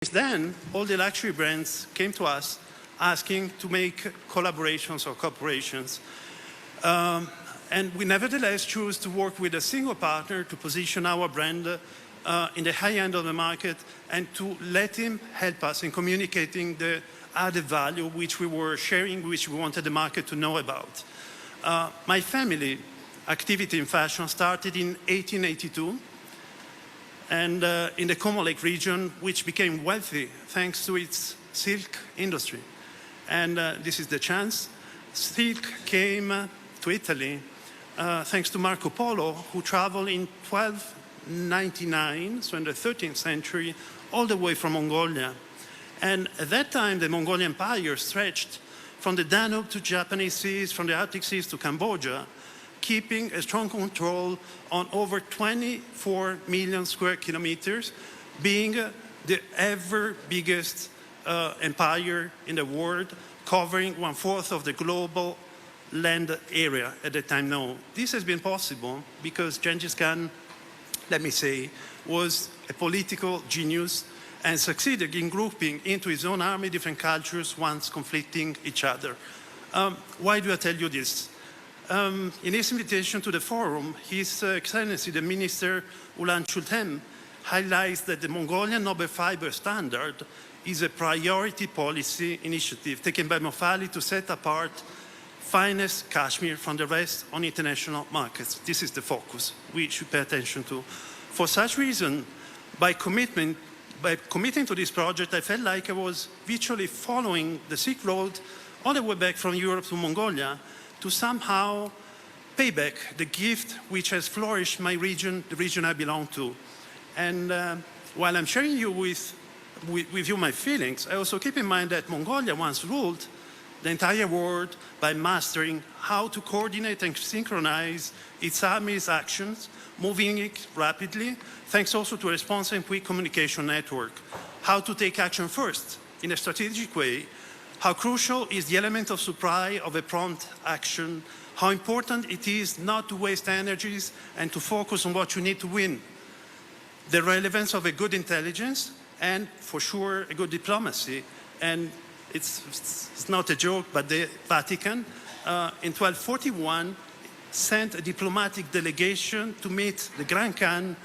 Then, all the luxury brands came to us asking to make collaborations or cooperations. And we nevertheless choose to work with a single partner to position our brand in the high end of the market and to let him help us in communicating the added value which we were sharing, which we wanted the market to know about. My family activity in fashion started in 1882 and in the Como Lake region, which became wealthy thanks to its silk industry. And this is the chance. Silk came to Italy thanks to Marco Polo, who traveled in 1299, so in the 13th century, all the way from Mongolia. And at that time, the Mongolian Empire stretched from the Danube to Japanese seas, from the Arctic seas to Cambodia, keeping a strong control on over 24 million square kilometers, being the ever biggest empire in the world, covering 1/4 of the global land area at the time known. This has been possible because Genghis Khan, let me say, was a political genius and succeeded in grouping into his own army different cultures once conflicting each other. Why do I tell you this? In his invitation to the forum, His Excellency the Minister Ulan Chultem highlights that the Mongolian Nobel Fiber standard is a priority policy initiative taken by Mofali to set apart finest Kashmir from the rest on international markets. This is the focus we should pay attention to. For such reason, by committing to this project, I felt like I was virtually following the Silk Road all the way back from Europe to Mongolia to somehow pay back the gift which has flourished my region, the region I belong to. And while I'm sharing with you my feelings, I also keep in mind that Mongolia once ruled the entire world by mastering how to coordinate and synchronize its army's actions, moving it rapidly, thanks also to a responsive and quick communication network, how to take action first in a strategic way, how crucial is the element of supply of a prompt action, how important it is not to waste energies and to focus on what you need to win, the relevance of a good intelligence and, for sure, a good diplomacy. And it's not a joke, but the Vatican in 1241 sent a diplomatic delegation to meet the Grand Khan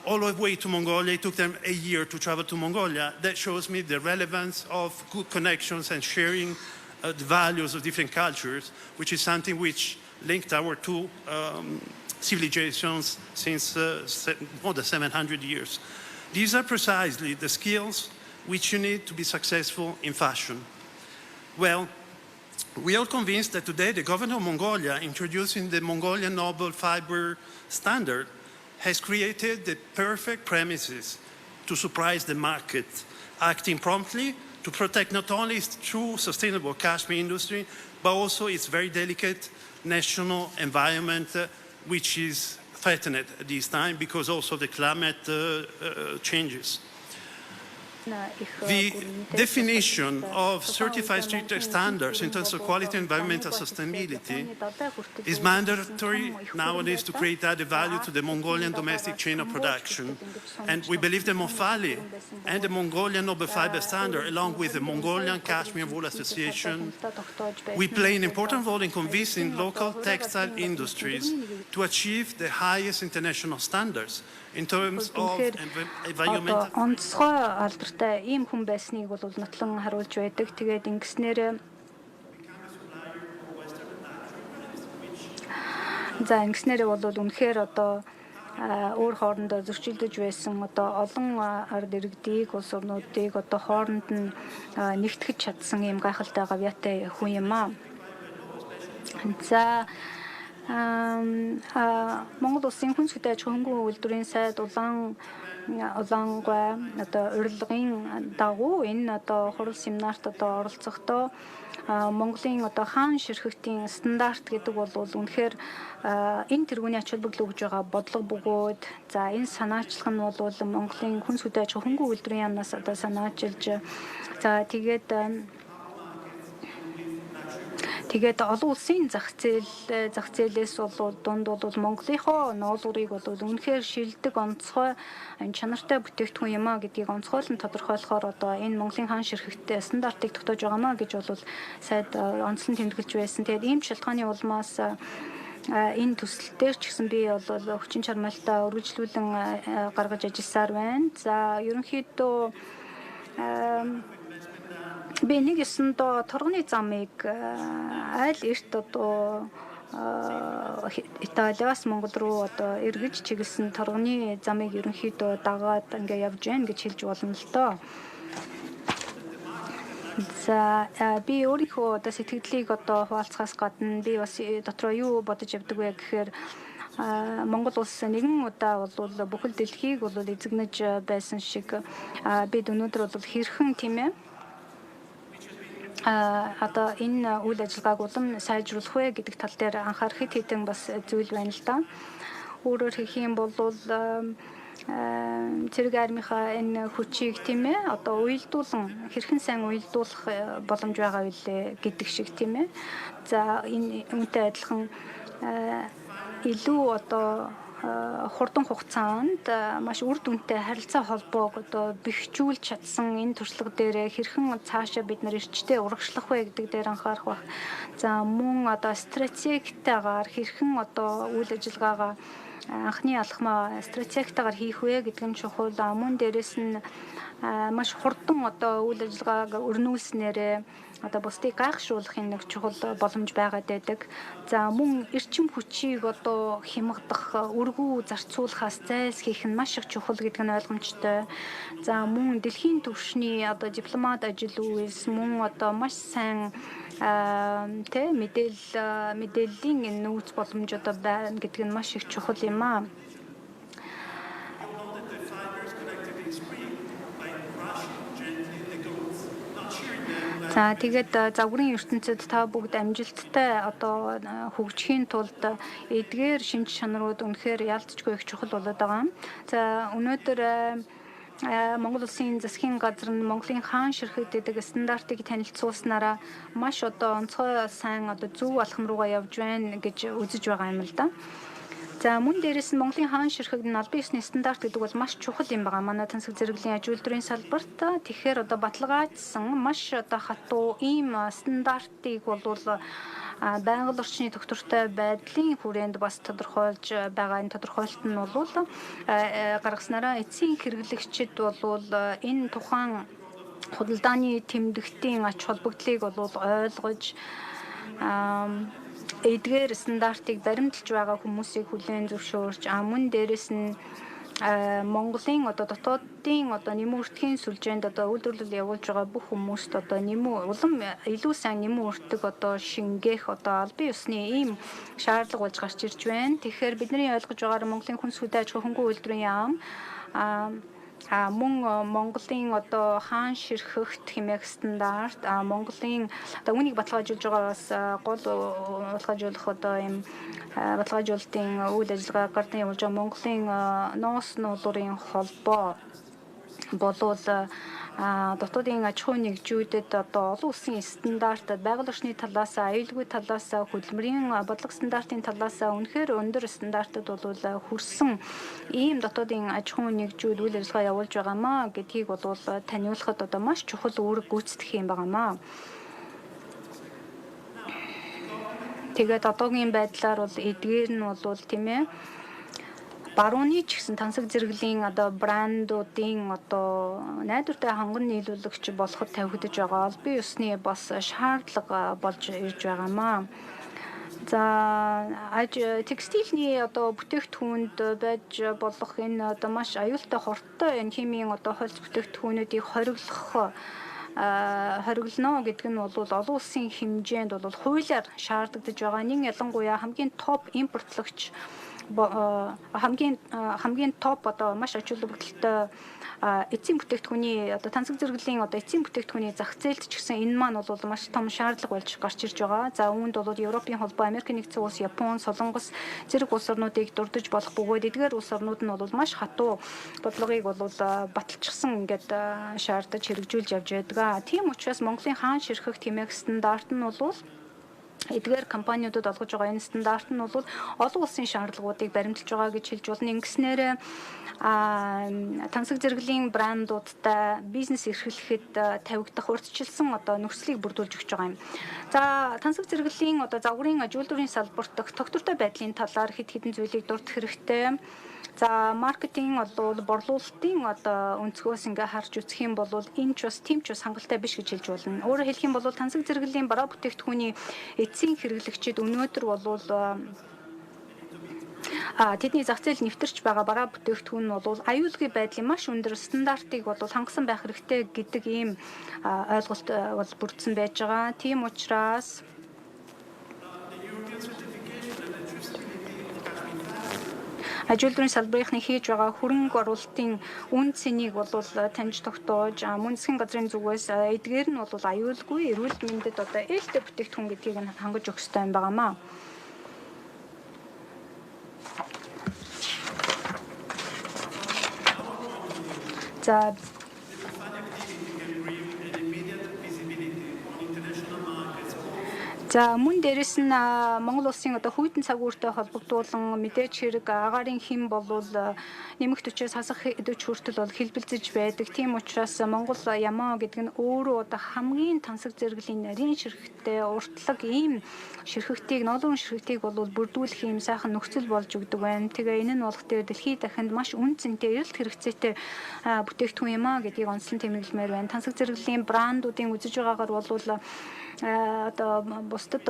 all the way to Mongolia. It took them a year to travel to Mongolia. That shows me the relevance of good connections and sharing the values of different cultures, which is something which linked our two civilizations since more than 700 years. These are precisely the skills which you need to be successful in fashion. Well, we are convinced that today the Government of Mongolia, introducing the Mongolian Nobel Fiber standard, has created the perfect premises to surprise the market, acting promptly to protect not only its true sustainable Kashmir industry, but also its very delicate national environment, which is threatened at this time because also the climate changes. The definition of certified strict standards in terms of quality and environmental sustainability is mandatory nowadays to create added value to the Mongolian domestic chain of production. And we believe the Mofali and the Mongolian Nobel Fiber standard, along with the Mongolian Cashmere Wool Association, we play an important role in convincing local textile industries to achieve the highest international standards in terms of environmental. Онцгой алдартай ийм хүн байсныг бол нотлон харуулж байдаг. Тэгээд ингэснээр бол үнэхээр одоо өөр хоорондоо зөрчилдөж байсан одоо олон ард иргэдийг улс орнуудыг одоо хооронд нь нэгтгэж чадсан ийм гайхалтай гавьяатай хүн юм аа. За Монгол улсын хүн судалж хөнгөн үйлдвэрийн сайд улаангой одоо урилгын дагуу энэ одоо хурал семинарт одоо оролцохдоо Монголын одоо хаан ширхэгтийн стандарт гэдэг бол үнэхээр энэ тэргүүний ач холбогдол өгж байгаа бодлого бөгөөд за энэ санаачлах нь бол Монголын хүн судалж хөнгөн үйлдвэрийн яамнаас одоо санаачилж за тэгээд Тэгээд олон улсын зах зээлээс бол дунд бол Монголынхоо ноолуурыг бол үнэхээр шилдэг онцгой чанартай бүтээгдэхүүн юм а гэдгийг онцгойлон тодорхойлохоор одоо энэ Монголын хаан ширхэгтэй стандартыг тогтоож байгаа маа гэж бол сайд онцлон тэмдэглэж байсан. Тэгээд ийм шалтгааны улмаас энэ төсөлтөөр ч гэсэн би бол хүчин чармайлтаа үргэлжлүүлэн гаргаж ажилласаар байна. За ерөнхийдөө би нэг ёсондоо торгоны замыг аль эрт одоо Италиас Монгол руу одоо эргэж чиглэсэн торгоны замыг ерөнхийдөө дагаад ингээ явж гэн гэж хэлж болно л доо. За би өөрийнхөө одоо сэтгэлдлийг одоо хуваалцахаас гадна би бас дотроо юу бодож явдаг вэ гэхээр Монгол улс нэгэн удаа бол бүхэл дэлхийг бол эзэгнэж байсан шиг бид өнөөдөр бол хэрхэн тийм ээ одоо энэ үйл ажиллагааг улам сайжруулах вэ гэдэг тал дээр анхаарах хэдэн бас зүйл байна л да. Өөрөөр хэлэх юм бол цэрэг армийнхаа энэ хүчийг тийм ээ одоо уялдуулан хэрхэн сайн уялдуулах боломж байгаа вэ гэдэг шиг тийм ээ. За энэ үүнтэй адилхан илүү одоо хурдан хугацаанд маш үр дүнтэй харилцаа холбоог одоо бэхжүүлж чадсан энэ туршлага дээр хэрхэн цаашаа бид нар эрчтэй урагшлах вэ гэдэг дээр анхаарах байх. За мөн одоо стратегтайгаар хэрхэн одоо үйл ажиллагаагаа анхны алхмаа стратегтайгаар хийх вэ гэдэг нь чухал. Мөн дээрэс нь маш хурдан одоо үйл ажиллагааг өрнүүлснээрээ одоо бусдыг гайхшруулахын нэг чухал боломж байгаад байдаг. За мөн эрчим хүчийг одоо хямгадах, өргүү зарцуулахаас зайлсхийх нь маш их чухал гэдэг нь ойлгомжтой. За мөн дэлхийн түвшний одоо дипломат ажил үйл мөн одоо маш сайн мэдээллийн нөөц боломж одоо байна гэдэг нь маш их чухал юм аа. За тэгээд загварын ертөнцид та бүгд амжилттай одоо хөгжихийн тулд эдгээр шинж чанарууд үнэхээр ялцчгүй их чухал болоод байгаа. За өнөөдөр Монгол улсын засгийн газар нь Монголын хаан ширхэгддэг стандартыг танилцуулснараа маш одоо онцгой сайн одоо зөв алхам руугаа явж байна гэж үзэж байгаа юм л да. За мөн дээрээс нь Монголын хаан ширхэгдэн албан ёсны стандарт гэдэг бол маш чухал юм байгаа. Манай тансаг зэрэглэлийн аж үйлдвэрийн салбарт тэгэхээр одоо баталгаажсан маш одоо хатуу ийм стандартыг бол байгаль орчны тогтвортой байдлын хүрээнд бас тодорхойлж байгаа. Энэ тодорхойлолт нь бол гаргаснараа эцсийн хэрэглэгчид бол энэ тухайн худалдааны тэмдэгтийн ач холбогдлыг бол ойлгож эдгээр стандартыг баримталж байгаа хүмүүсийг хүлээн зөвшөөрч мөн дээрэс нь Монголын одоо дотоодын одоо нэмүртгийн сүлжээнд одоо үйлдвэрлэл явуулж байгаа бүх хүмүүст одоо улам илүү сайн нэмүртэг одоо шингээх одоо албан ёсны ийм шаардлага болж гарч ирж байна. Тэгэхээр бидний ойлгож байгаагаар Монголын хүнс хөдөө аж ахуйн хөнгөн үйлдвэрийн яам мөн Монголын одоо хаан ширхэгт хэмээх стандарт Монголын одоо үүнийг баталгаажуулж байгаа бас гол баталгаажуулах одоо ийм баталгаажуулалтын үйл ажиллагаа гардан явуулж байгаа Монголын ноос нуулуурын холбоо болвол дотоодын аж ахуйн нэгжүүдэд одоо олон улсын стандарт байгаль орчны талаас аюулгүй талаас хөдөлмөрийн бодлого стандартын талаас үнэхээр өндөр стандартад бол хүрсэн ийм дотоодын аж ахуйн нэгжүүд үйл ажиллагаа явуулж байгаамаа гэдгийг бол таниулахад одоо маш чухал үүрэг гүйцэтгэх юм байгаамаа. Тэгээд одоогийн байдлаар бол эдгээр нь бол тийм ээ барууны ч гэсэн тансаг зэрэглэлийн одоо брандуудын одоо найдвартай ханган нийлүүлэгч болоход тавигдаж байгаа албан ёсны бас шаардлага болж ирж байгаамаа. За текстилийн одоо бүтээгдэхүүнд байж болох энэ одоо маш аюултай хортой энэ химийн одоо хольц бүтээгдэхүүнүүдийг хориглоно гэдэг нь бол олон улсын хэмжээнд бол хуулиар шаардагдаж байгаа. Нэг ялангуяа хамгийн топ импортлагч хамгийн топ одоо маш ач холбогдолтой эцсийн бүтээгдэхүүний одоо тансаг зэрэглэлийн одоо эцсийн бүтээгдэхүүний зах зээлд ч гэсэн энэ маань бол маш том шаардлага болж гарч ирж байгаа. За үүнд бол Европын холбоо, Америк нэгдсэн улс, Япон, Солонгос зэрэг улс орнуудыг дурдж болох бөгөөд эдгээр улс орнууд нь бол маш хатуу бодлогыг бол баталчихсан ингээд шаардаж хэрэгжүүлж явж байдаг. Тийм учраас Монголын хаан ширхэг хэмээх стандарт нь бол эдгээр компаниудад олгож байгаа энэ стандарт нь бол олон улсын шаардлагуудыг баримталж байгаа гэж хэлж болно. Ингэснээр тансаг зэрэглэлийн брандуудтай бизнес эрхлэхэд тавигдах урьдчилсан нөхцөлийг бүрдүүлж өгч байгаа юм. За тансаг зэрэглэлийн загварын үйлдвэрийн салбарт тогтвортой байдлын талаар хэд хэдэн зүйлийг дурдах хэрэгтэй. За маркетинг бол борлуулалтын өнцгөөс ингээ харж үзэх юм бол энэ ч бас тийм ч бас хангалттай биш гэж хэлж болно. Өөрөөр хэлэх юм бол тансаг зэрэглэлийн бараа бүтээгдэхүүний эцсийн хэрэглэгчид өнөөдөр бол тэдний зах зээл нэвтэрч байгаа бараа бүтээгдэхүүн нь бол аюулгүй байдлын маш өндөр стандартыг бол хангасан байх хэрэгтэй гэдэг ийм ойлголт бол бүрдсэн байж байгаа. Тийм учраас ажилтны салбарынхны хийж байгаа хөрөнгө оруулалтын үн цэнийг бол таньж тогтоож мөн засгийн газрын зүгээс эдгээр нь бол аюулгүй эрүүл мэндэд ээлтэй бүтээгдэхүүн гэдгийг нь хангаж өгөх ёстой юм байнамаа. За За мөн дээрэс нь Монгол улсын хүйтэн цагууртай холбогдуулан мэдээж хэрэг агаарын хэм болвол нэмэгт хүчээс хасах эдвч хүртэл бол хэлбэлзэж байдаг. Тийм учраас Монгол ямаа гэдэг нь өөрөө хамгийн тансаг зэрэглэлийн нарийн ширхэгтэй уртлаг ийм ширхэгтийг ноолуун ширхэгтийг бол бүрдүүлэх ийм сайхан нөхцөл болж өгдөг байна. Тэгээ энэ нь болох дээр дэлхийд дахинд маш үн цэнтэй эрэлт хэрэгцээтэй бүтээгдэхүүн юм а гэдгийг онцлон тэмдэглэмээр байна. Тансаг зэрэглэлийн брандуудын үзэж байгаагаар бол бусдад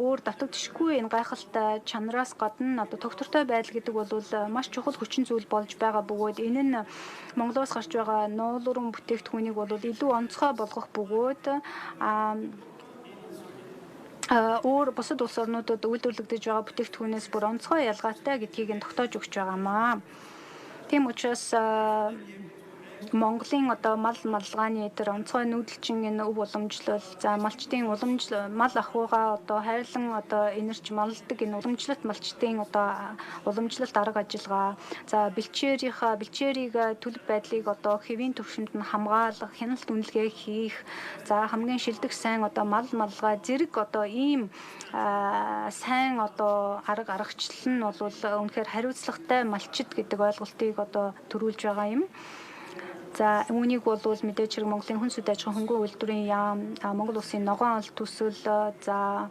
өөр давтагдшгүй энэ гайхалтай чанараас гадна тогтвортой байдал гэдэг бол маш чухал хүчин зүйл болж байгаа бөгөөд энэ нь Монголоос гарч байгаа ноолуурын бүтээгдэхүүнийг бол илүү онцгой болгох бөгөөд өөр бусад улс орнуудад үйлдвэрлэгдэж байгаа бүтээгдэхүүнээс бүр онцгой ялгаатай гэдгийг нь тогтоож өгч байгаамаа. Тийм учраас Монголын мал малгааны онцгой нүүдэлчин энэ өв уламжлал, за малчдын мал ахуйгаа хайрлан энэрч малдаг энэ уламжлалт малчдын уламжлалт арга ажиллагаа, за бэлчээрийг төлөв байдлыг хэвийн төвшөнд нь хамгаалах, хяналт үнэлгээ хийх, за хамгийн шилдэг сайн мал малгай зэрэг ийм сайн арга аргачлал нь бол үнэхээр хариуцлагатай малчид гэдэг ойлголтыг төрүүлж байгаа юм. За үүнийг бол мэдээж хэрэг Монголын хүн сүд аж ахуйн хөнгөн үйлдвэрийн яам, Монгол улсын ногоон алт төсөл, за